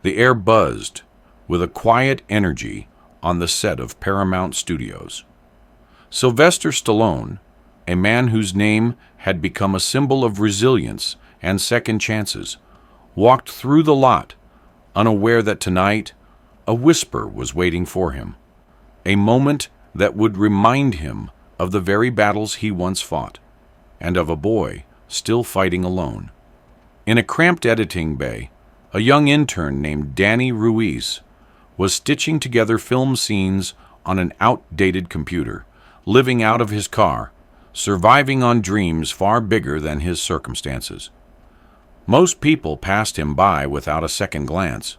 The air buzzed with a quiet energy on the set of Paramount Studios. Sylvester Stallone, a man whose name had become a symbol of resilience and second chances, walked through the lot, unaware that tonight a whisper was waiting for him, a moment that would remind him of the very battles he once fought, and of a boy still fighting alone. In a cramped editing bay, a young intern named Danny Ruiz was stitching together film scenes on an outdated computer, living out of his car, surviving on dreams far bigger than his circumstances. Most people passed him by without a second glance.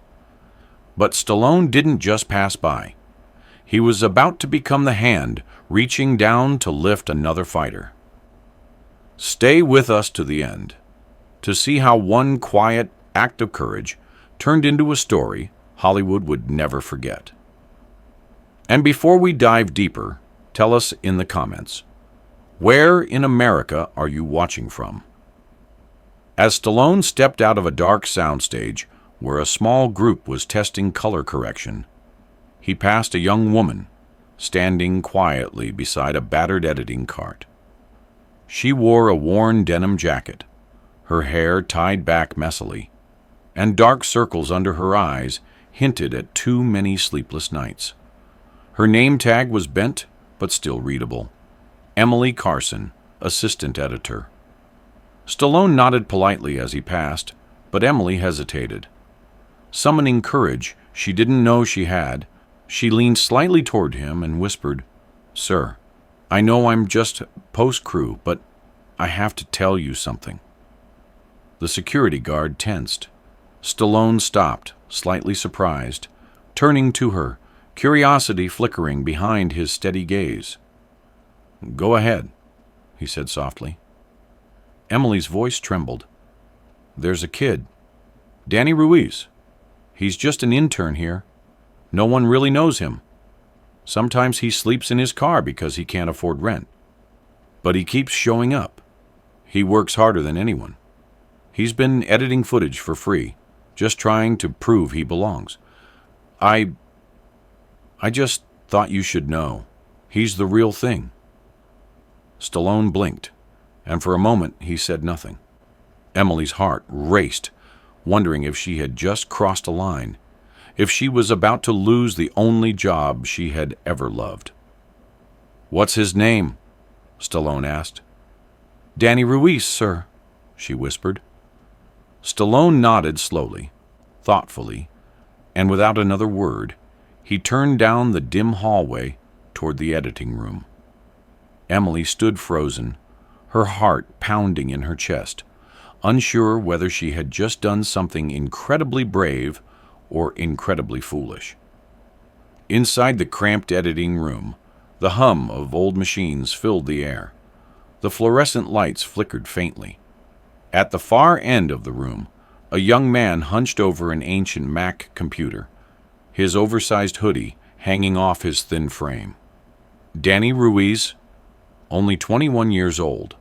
But Stallone didn't just pass by. He was about to become the hand reaching down to lift another fighter. Stay with us to the end to see how one quiet act of courage turned into a story Hollywood would never forget. And before we dive deeper, tell us in the comments, where in America are you watching from? As Stallone stepped out of a dark soundstage where a small group was testing color correction, he passed a young woman standing quietly beside a battered editing cart. She wore a worn denim jacket, her hair tied back messily, and dark circles under her eyes hinted at too many sleepless nights. Her name tag was bent but still readable. Emily Carson, assistant editor. Stallone nodded politely as he passed, but Emily hesitated. Summoning courage she didn't know she had, she leaned slightly toward him and whispered, "Sir, I know I'm just post crew, but I have to tell you something." The security guard tensed. Stallone stopped, slightly surprised, turning to her, curiosity flickering behind his steady gaze. "Go ahead," he said softly. Emily's voice trembled. "There's a kid, Danny Ruiz. He's just an intern here. No one really knows him. Sometimes he sleeps in his car because he can't afford rent. But he keeps showing up. He works harder than anyone. He's been editing footage for free, just trying to prove he belongs. I just thought you should know. He's the real thing." Stallone blinked, and for a moment he said nothing. Emily's heart raced, wondering if she had just crossed a line, if she was about to lose the only job she had ever loved. "What's his name?" Stallone asked. "Danny Ruiz, sir," she whispered. Stallone nodded slowly, thoughtfully, and without another word, he turned down the dim hallway toward the editing room. Emily stood frozen, her heart pounding in her chest, unsure whether she had just done something incredibly brave or incredibly foolish. Inside the cramped editing room, the hum of old machines filled the air. The fluorescent lights flickered faintly. At the far end of the room, a young man hunched over an ancient Mac computer, his oversized hoodie hanging off his thin frame. Danny Ruiz, only 21 years old.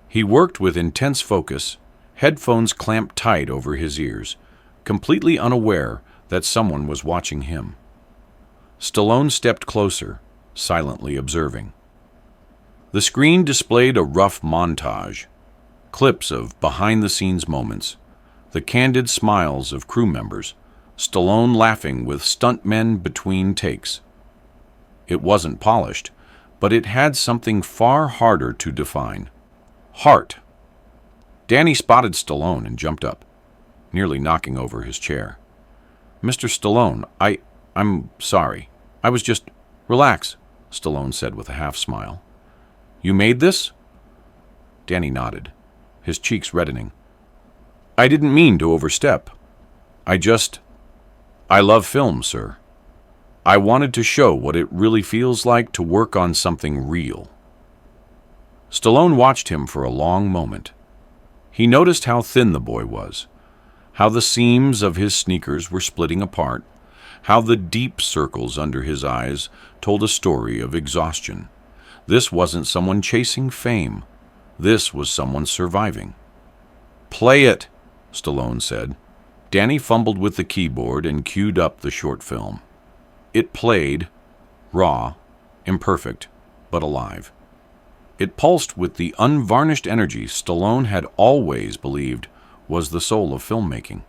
He worked with intense focus, headphones clamped tight over his ears, completely unaware that someone was watching him. Stallone stepped closer, silently observing. The screen displayed a rough montage, clips of behind-the-scenes moments, the candid smiles of crew members, Stallone laughing with stuntmen between takes. It wasn't polished, but it had something far harder to define. Heart. Danny spotted Stallone and jumped up, nearly knocking over his chair. "Mr. Stallone, I'm sorry. I was just—" "Relax," Stallone said with a half-smile. "You made this?" Danny nodded, his cheeks reddening. "I didn't mean to overstep. I love film, sir. I wanted to show what it really feels like to work on something real." Stallone watched him for a long moment. He noticed how thin the boy was, how the seams of his sneakers were splitting apart, how the deep circles under his eyes told a story of exhaustion. This wasn't someone chasing fame. This was someone surviving. "Play it," Stallone said. Danny fumbled with the keyboard and queued up the short film. It played, raw, imperfect, but alive. It pulsed with the unvarnished energy Stallone had always believed was the soul of filmmaking.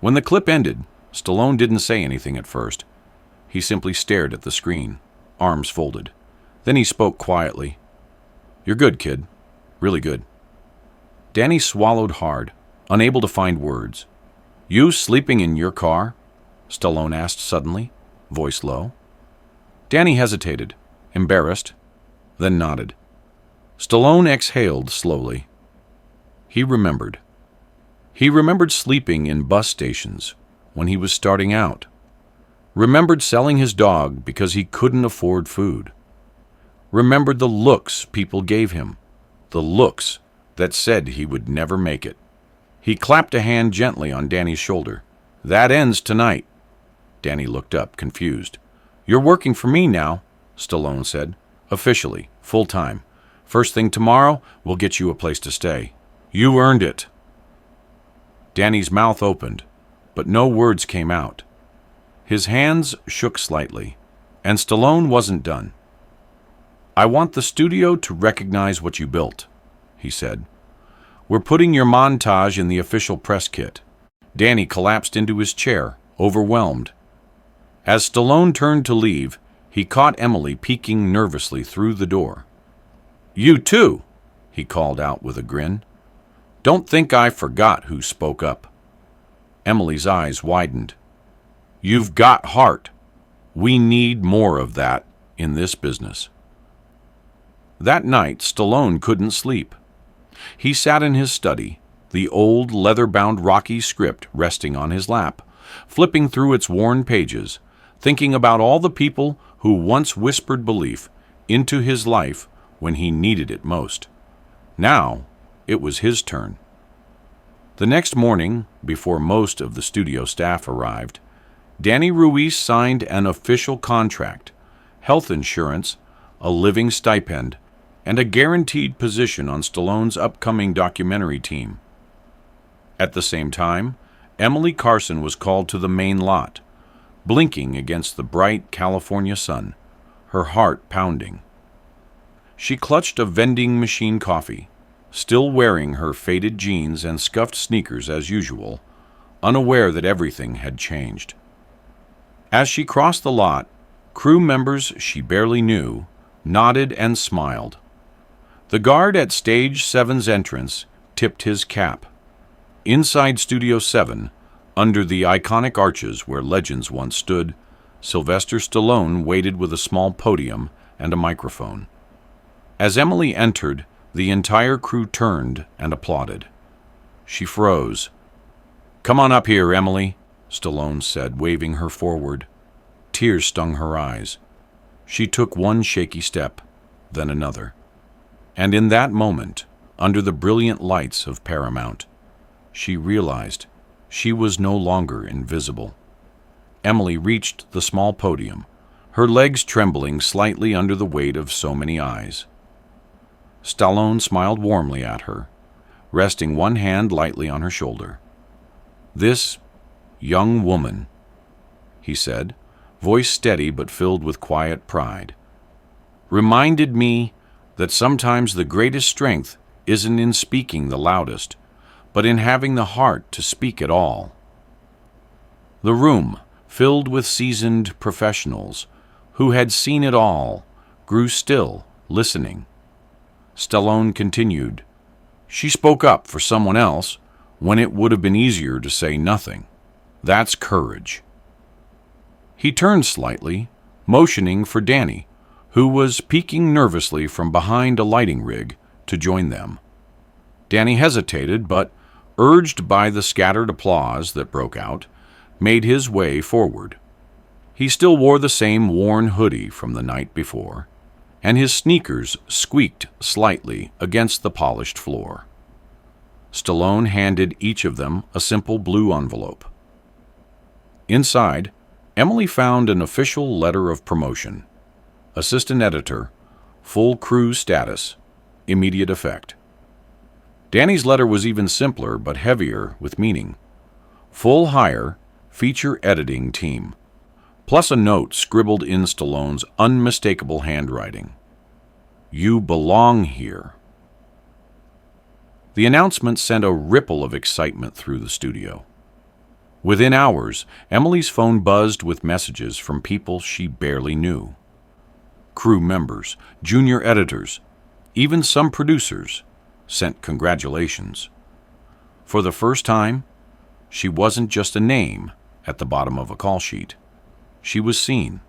When the clip ended, Stallone didn't say anything at first. He simply stared at the screen, arms folded. Then he spoke quietly. "You're good, kid. Really good." Danny swallowed hard, unable to find words. "You sleeping in your car?" Stallone asked suddenly, voice low. Danny hesitated, embarrassed, then nodded. Stallone exhaled slowly. He remembered. He remembered sleeping in bus stations when he was starting out. Remembered selling his dog because he couldn't afford food. Remembered the looks people gave him, the looks that said he would never make it. He clapped a hand gently on Danny's shoulder. "That ends tonight." Danny looked up, confused. "You're working for me now," Stallone said. "Officially, full time. First thing tomorrow, we'll get you a place to stay. You earned it." Danny's mouth opened, but no words came out. His hands shook slightly, and Stallone wasn't done. "I want the studio to recognize what you built," he said. "We're putting your montage in the official press kit." Danny collapsed into his chair, overwhelmed. As Stallone turned to leave, he caught Emily peeking nervously through the door. "You too," he called out with a grin. "Don't think I forgot who spoke up." Emily's eyes widened. "You've got heart. We need more of that in this business." That night, Stallone couldn't sleep. He sat in his study, the old leather-bound Rocky script resting on his lap, flipping through its worn pages, thinking about all the people who once whispered belief into his life when he needed it most. Now, it was his turn. The next morning, before most of the studio staff arrived, Danny Ruiz signed an official contract, health insurance, a living stipend, and a guaranteed position on Stallone's upcoming documentary team. At the same time, Emily Carson was called to the main lot, blinking against the bright California sun, her heart pounding. She clutched a vending machine coffee, still wearing her faded jeans and scuffed sneakers as usual, unaware that everything had changed. As she crossed the lot, crew members she barely knew nodded and smiled. The guard at Stage 7's entrance tipped his cap. Inside Studio 7, under the iconic arches where legends once stood, Sylvester Stallone waited with a small podium and a microphone. As Emily entered, the entire crew turned and applauded. She froze. "Come on up here, Emily," Stallone said, waving her forward. Tears stung her eyes. She took one shaky step, then another. And in that moment, under the brilliant lights of Paramount, she realized she was no longer invisible. Emily reached the small podium, her legs trembling slightly under the weight of so many eyes. Stallone smiled warmly at her, resting one hand lightly on her shoulder. "This young woman," he said, voice steady but filled with quiet pride, "reminded me that sometimes the greatest strength isn't in speaking the loudest, but in having the heart to speak at all." The room, filled with seasoned professionals who had seen it all, grew still, listening. Stallone continued, "She spoke up for someone else when it would have been easier to say nothing. That's courage." He turned slightly, motioning for Danny, who was peeking nervously from behind a lighting rig, to join them. Danny hesitated, but, urged by the scattered applause that broke out, made his way forward. He still wore the same worn hoodie from the night before, and his sneakers squeaked slightly against the polished floor. Stallone handed each of them a simple blue envelope. Inside, Emily found an official letter of promotion. Assistant editor, full crew status, immediate effect. Danny's letter was even simpler but heavier with meaning. full hire, feature editing team, plus a note scribbled in Stallone's unmistakable handwriting. You belong here. The announcement sent a ripple of excitement through the studio. Within hours, Emily's phone buzzed with messages from people she barely knew. Crew members, junior editors, even some producers sent congratulations. For the first time, she wasn't just a name at the bottom of a call sheet. She was seen.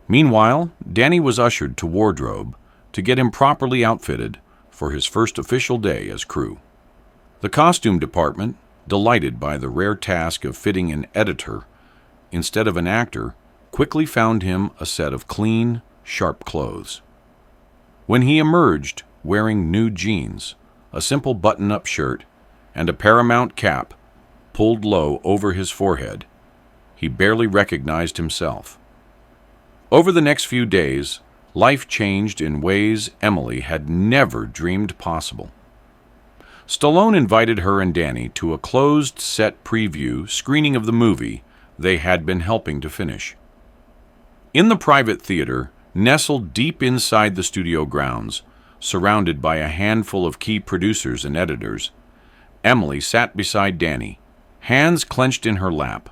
Meanwhile, Danny was ushered to wardrobe to get him properly outfitted for his first official day as crew. The costume department, delighted by the rare task of fitting an editor instead of an actor, quickly found him a set of clean, sharp clothes. When he emerged wearing new jeans, a simple button-up shirt, and a Paramount cap pulled low over his forehead, he barely recognized himself. Over the next few days, life changed in ways Emily had never dreamed possible. Stallone invited her and Danny to a closed-set preview screening of the movie they had been helping to finish. In the private theater, nestled deep inside the studio grounds, surrounded by a handful of key producers and editors, Emily sat beside Danny, hands clenched in her lap,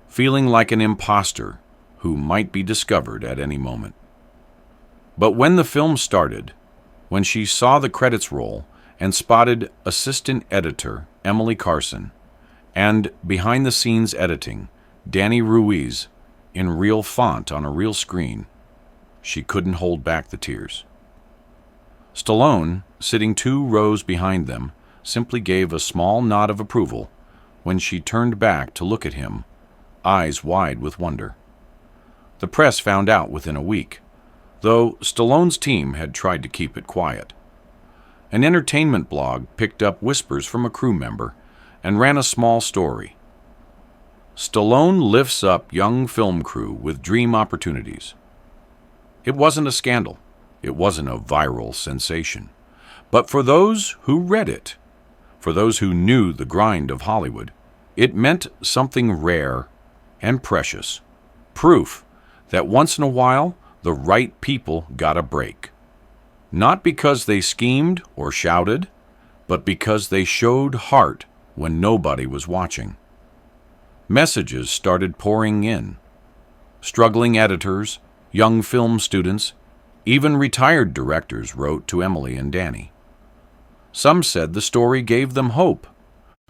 feeling like an imposter who might be discovered at any moment. But when the film started, when she saw the credits roll and spotted assistant editor Emily Carson and behind-the-scenes editing Danny Ruiz in real font on a real screen, she couldn't hold back the tears. Stallone, sitting 2 rows behind them, simply gave a small nod of approval when she turned back to look at him, eyes wide with wonder. The press found out within a week, though Stallone's team had tried to keep it quiet. An entertainment blog picked up whispers from a crew member and ran a small story. Stallone lifts up young film crew with dream opportunities. It wasn't a scandal. It wasn't a viral sensation. But for those who read it, for those who knew the grind of Hollywood, it meant something rare and precious. Proof that once in a while, the right people got a break. Not because they schemed or shouted, but because they showed heart when nobody was watching. Messages started pouring in. Struggling editors, young film students, even retired directors wrote to Emily and Danny. Some said the story gave them hope.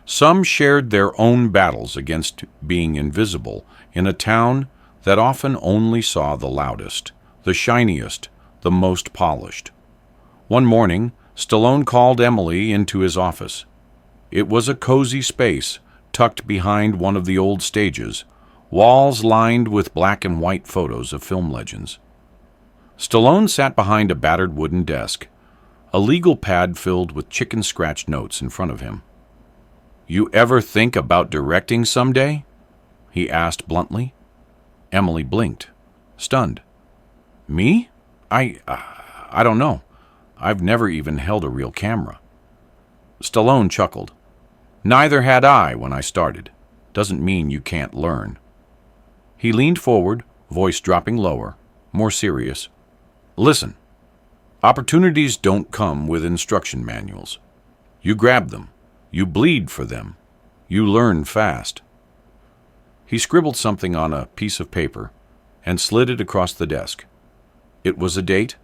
Some shared their own battles against being invisible in a town that often only saw the loudest, the shiniest, the most polished. One morning, Stallone called Emily into his office. It was a cozy space tucked behind one of the old stages, walls lined with black and white photos of film legends. Stallone sat behind a battered wooden desk, a legal pad filled with chicken scratch notes in front of him. "You ever think about directing someday?" he asked bluntly. Emily blinked, stunned. "Me? I don't know. I've never even held a real camera." Stallone chuckled. "Neither had I when I started. Doesn't mean you can't learn." He leaned forward, voice dropping lower, more serious. "Listen, opportunities don't come with instruction manuals. You grab them. You bleed for them. You learn fast." He scribbled something on a piece of paper and slid it across the desk. It was a date,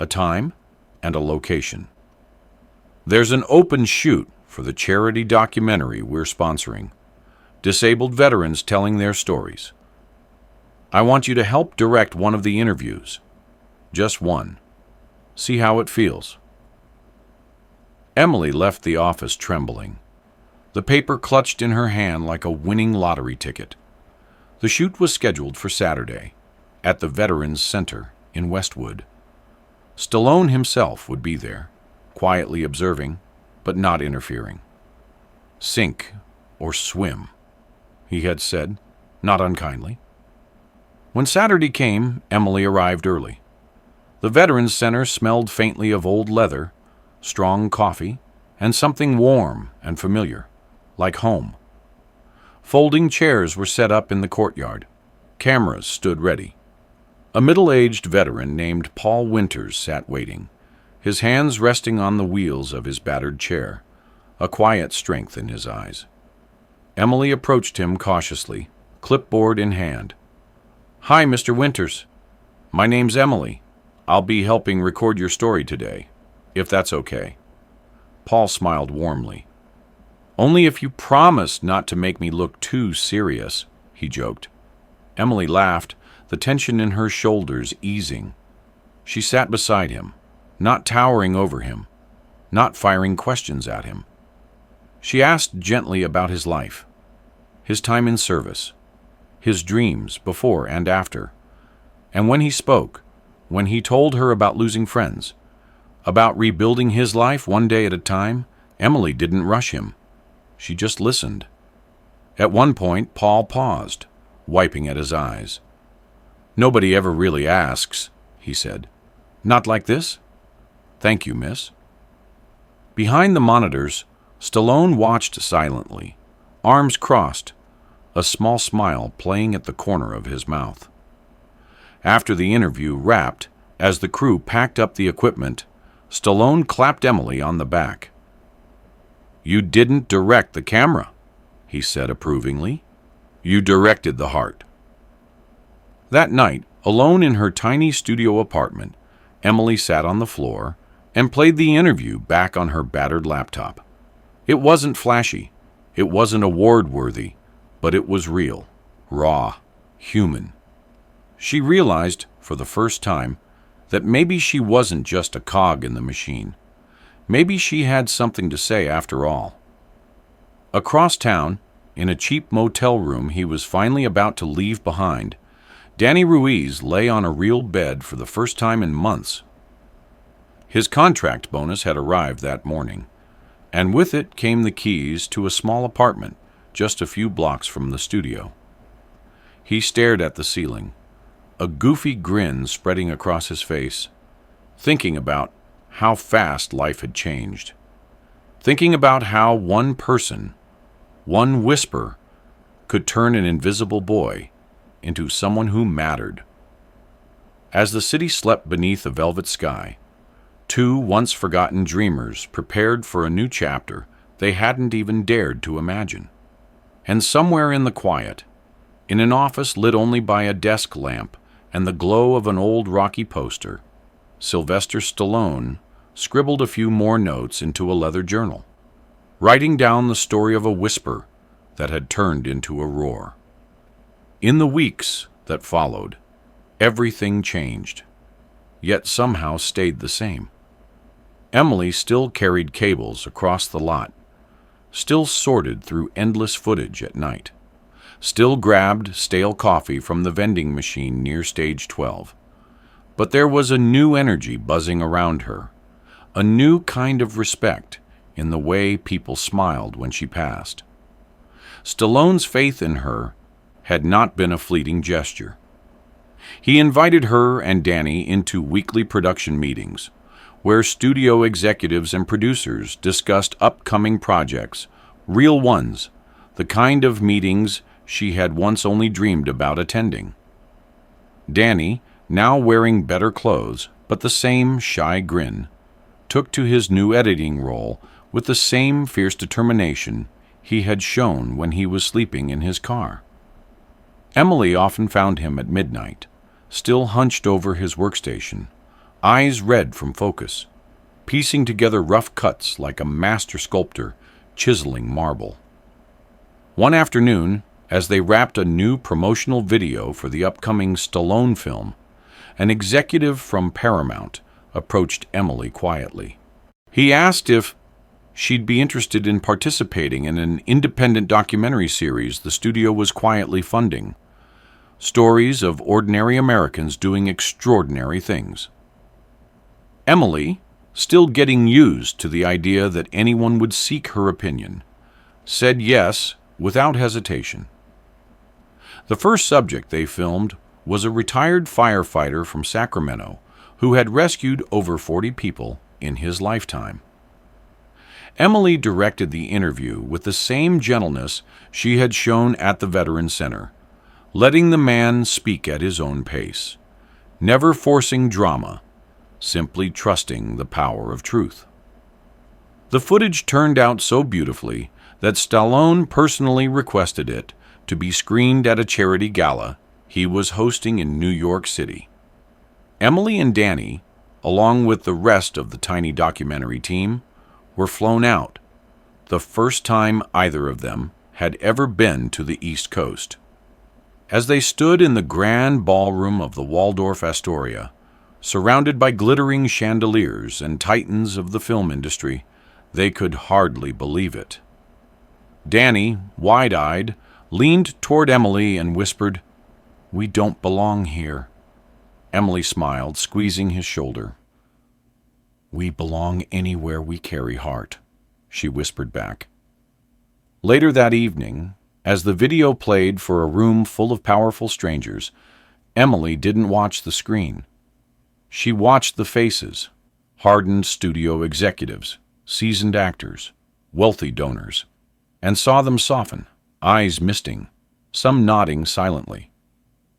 a time, and a location. "There's an open shoot for the charity documentary we're sponsoring. Disabled veterans telling their stories. I want you to help direct one of the interviews. Just one. See how it feels." Emily left the office trembling, the paper clutched in her hand like a winning lottery ticket. The shoot was scheduled for Saturday, at the Veterans Center in Westwood. Stallone himself would be there, quietly observing, but not interfering. "Sink or swim," he had said, not unkindly. When Saturday came, Emily arrived early. The Veterans Center smelled faintly of old leather, strong coffee, and something warm and familiar, like home. Folding chairs were set up in the courtyard. Cameras stood ready. A middle-aged veteran named Paul Winters sat waiting, his hands resting on the wheels of his battered chair, a quiet strength in his eyes. Emily approached him cautiously, clipboard in hand. "Hi, Mr. Winters. My name's Emily. I'll be helping record your story today, if that's okay." Paul smiled warmly. "Only if you promise not to make me look too serious," he joked. Emily laughed, the tension in her shoulders easing. She sat beside him, not towering over him, not firing questions at him. She asked gently about his life, his time in service, his dreams before and after. And when he spoke, when he told her about losing friends, about rebuilding his life one day at a time, Emily didn't rush him. She just listened. At one point, Paul paused, wiping at his eyes. "Nobody ever really asks," he said. "Not like this? Thank you, miss." Behind the monitors, Stallone watched silently, arms crossed, a small smile playing at the corner of his mouth. After the interview wrapped, as the crew packed up the equipment, Stallone clapped Emily on the back. "You didn't direct the camera," he said approvingly. "You directed the heart." That night, alone in her tiny studio apartment, Emily sat on the floor and played the interview back on her battered laptop. It wasn't flashy, it wasn't award-worthy, but it was real, raw, human. She realized, for the first time, that maybe she wasn't just a cog in the machine. Maybe she had something to say after all. Across town, in a cheap motel room he was finally about to leave behind, Danny Ruiz lay on a real bed for the first time in months. His contract bonus had arrived that morning, and with it came the keys to a small apartment just a few blocks from the studio. He stared at the ceiling, a goofy grin spreading across his face, thinking about how fast life had changed, thinking about how one person, one whisper, could turn an invisible boy into someone who mattered. As the city slept beneath a velvet sky, two once-forgotten dreamers prepared for a new chapter they hadn't even dared to imagine. And somewhere in the quiet, in an office lit only by a desk lamp and the glow of an old Rocky poster, Sylvester Stallone scribbled a few more notes into a leather journal, writing down the story of a whisper that had turned into a roar. In the weeks that followed, everything changed, yet somehow stayed the same. Emily still carried cables across the lot, still sorted through endless footage at night, still grabbed stale coffee from the vending machine near stage 12. But there was a new energy buzzing around her, a new kind of respect in the way people smiled when she passed. Stallone's faith in her had not been a fleeting gesture. He invited her and Danny into weekly production meetings, where studio executives and producers discussed upcoming projects, real ones, the kind of meetings she had once only dreamed about attending. Danny, now wearing better clothes, but the same shy grin, took to his new editing role with the same fierce determination he had shown when he was sleeping in his car. Emily often found him at midnight, still hunched over his workstation, eyes red from focus, piecing together rough cuts like a master sculptor chiseling marble. One afternoon, as they wrapped a new promotional video for the upcoming Stallone film, an executive from Paramount approached Emily quietly. He asked if she'd be interested in participating in an independent documentary series the studio was quietly funding, stories of ordinary Americans doing extraordinary things. Emily, still getting used to the idea that anyone would seek her opinion, said yes without hesitation. The first subject they filmed was a retired firefighter from Sacramento who had rescued over 40 people in his lifetime. Emily directed the interview with the same gentleness she had shown at the Veteran Center, letting the man speak at his own pace, never forcing drama, simply trusting the power of truth. The footage turned out so beautifully that Stallone personally requested it to be screened at a charity gala he was hosting in New York City. Emily and Danny, along with the rest of the tiny documentary team, were flown out, the first time either of them had ever been to the East Coast. As they stood in the grand ballroom of the Waldorf Astoria, surrounded by glittering chandeliers and titans of the film industry, they could hardly believe it. Danny, wide-eyed, leaned toward Emily and whispered, "We don't belong here." Emily smiled, squeezing his shoulder. "We belong anywhere we carry heart," she whispered back. Later that evening, as the video played for a room full of powerful strangers, Emily didn't watch the screen. She watched the faces, hardened studio executives, seasoned actors, wealthy donors, and saw them soften, eyes misting, some nodding silently.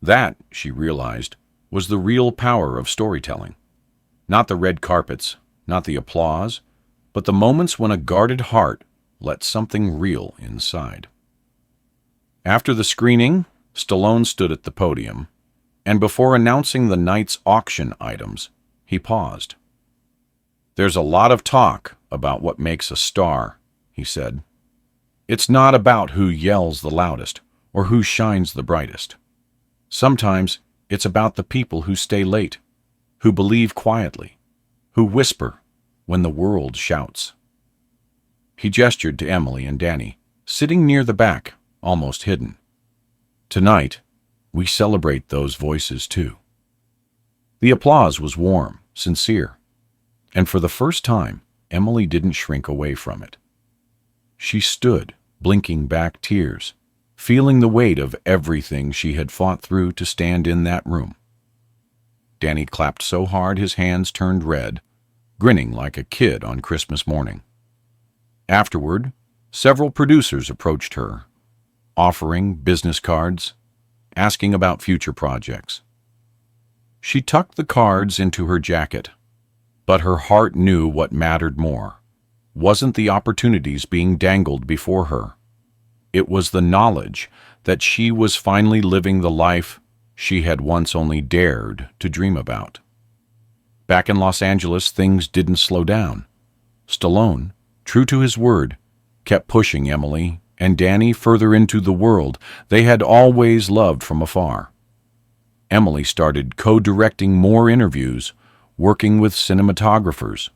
That, she realized, was the real power of storytelling. Not the red carpets, not the applause, but the moments when a guarded heart let something real inside. After the screening, Stallone stood at the podium, and before announcing the night's auction items, he paused. "There's a lot of talk about what makes a star," he said. "It's not about who yells the loudest or who shines the brightest. Sometimes it's about the people who stay late, who believe quietly, who whisper when the world shouts." He gestured to Emily and Danny, sitting near the back, almost hidden. "Tonight, we celebrate those voices too." The applause was warm, sincere, and for the first time, Emily didn't shrink away from it. She stood, blinking back tears, feeling the weight of everything she had fought through to stand in that room. Danny clapped so hard his hands turned red, grinning like a kid on Christmas morning. Afterward, several producers approached her, offering business cards, asking about future projects. She tucked the cards into her jacket, but her heart knew what mattered more wasn't the opportunities being dangled before her. It was the knowledge that she was finally living the life she had once only dared to dream about. Back in Los Angeles, things didn't slow down. Stallone, true to his word, kept pushing Emily and Danny further into the world they had always loved from afar. Emily started co-directing more interviews, working with cinematographers,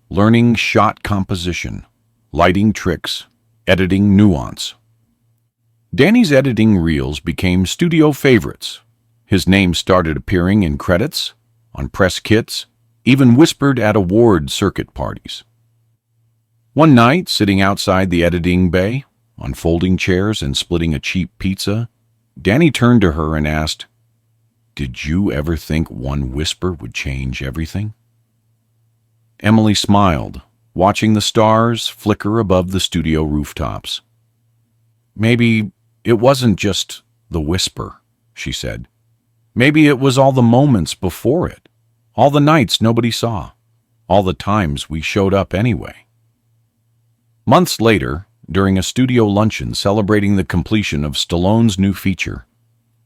learning shot composition, lighting tricks, editing nuance. Danny's editing reels became studio favorites. His name started appearing in credits, on press kits, even whispered at award circuit parties. One night, sitting outside the editing bay, on folding chairs and splitting a cheap pizza, Danny turned to her and asked, "Did you ever think one whisper would change everything?" Emily smiled, watching the stars flicker above the studio rooftops. "Maybe it wasn't just the whisper," she said. "Maybe it was all the moments before it, all the nights nobody saw, all the times we showed up anyway." Months later, during a studio luncheon celebrating the completion of Stallone's new feature,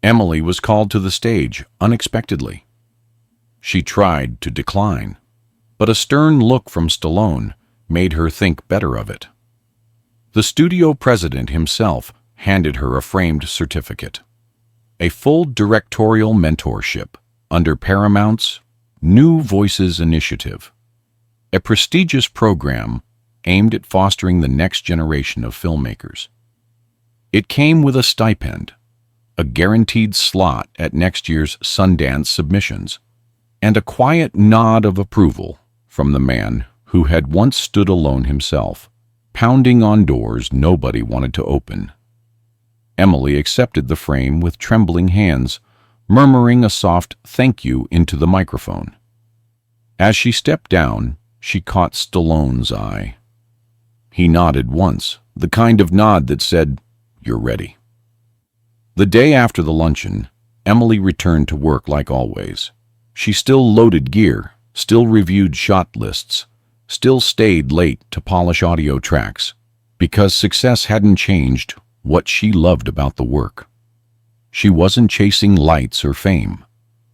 Emily was called to the stage unexpectedly. She tried to decline, but a stern look from Stallone made her think better of it. The studio president himself handed her a framed certificate, a full directorial mentorship under Paramount's New Voices Initiative, a prestigious program aimed at fostering the next generation of filmmakers. It came with a stipend, a guaranteed slot at next year's Sundance submissions, and a quiet nod of approval from the man who had once stood alone himself, pounding on doors nobody wanted to open. Emily accepted the frame with trembling hands, murmuring a soft thank you into the microphone. As she stepped down, she caught Stallone's eye. He nodded once, the kind of nod that said, "You're ready." The day after the luncheon, Emily returned to work like always. She still loaded gear, still reviewed shot lists, still stayed late to polish audio tracks, because success hadn't changed what she loved about the work. She wasn't chasing lights or fame.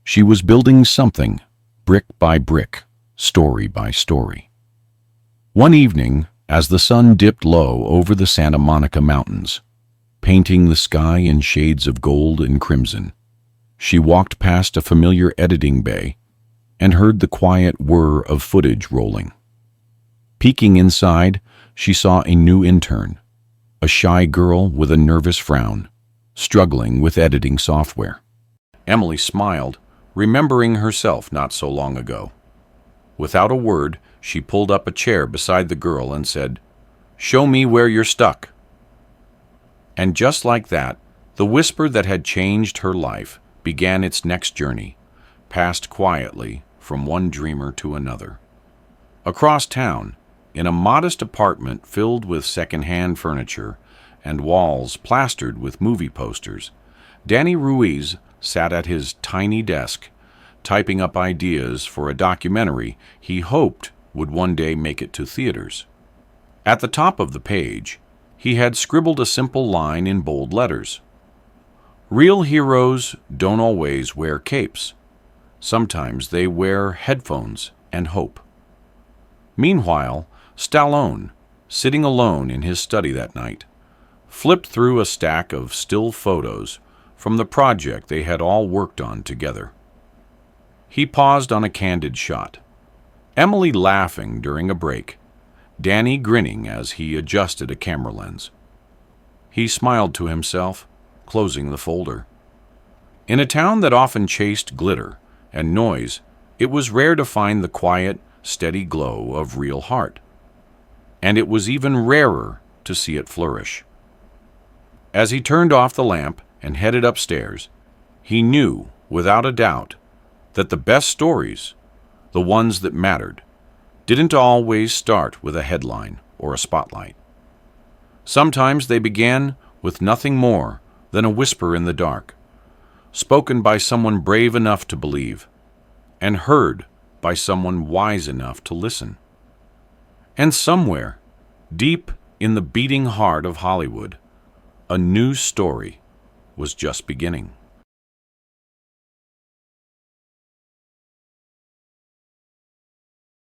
She was building something, brick by brick, story by story. One evening, as the sun dipped low over the Santa Monica Mountains, painting the sky in shades of gold and crimson, she walked past a familiar editing bay and heard the quiet whir of footage rolling. Peeking inside, she saw a new intern, a shy girl with a nervous frown, struggling with editing software. Emily smiled, remembering herself not so long ago. Without a word, she pulled up a chair beside the girl and said, "Show me where you're stuck." And just like that, the whisper that had changed her life began its next journey, passed quietly from one dreamer to another. Across town, in a modest apartment filled with second-hand furniture and walls plastered with movie posters, Danny Ruiz sat at his tiny desk, typing up ideas for a documentary he hoped would one day make it to theaters. At the top of the page, he had scribbled a simple line in bold letters. "Real heroes don't always wear capes. Sometimes they wear headphones and hope." Meanwhile, Stallone, sitting alone in his study that night, flipped through a stack of still photos from the project they had all worked on together. He paused on a candid shot, Emily laughing during a break, Danny grinning as he adjusted a camera lens. He smiled to himself, closing the folder. In a town that often chased glitter and noise, it was rare to find the quiet, steady glow of real heart. And it was even rarer to see it flourish. As he turned off the lamp and headed upstairs, he knew, without a doubt, that the best stories, the ones that mattered, didn't always start with a headline or a spotlight. Sometimes they began with nothing more than a whisper in the dark, spoken by someone brave enough to believe, and heard by someone wise enough to listen. And somewhere, deep in the beating heart of Hollywood, a new story was just beginning.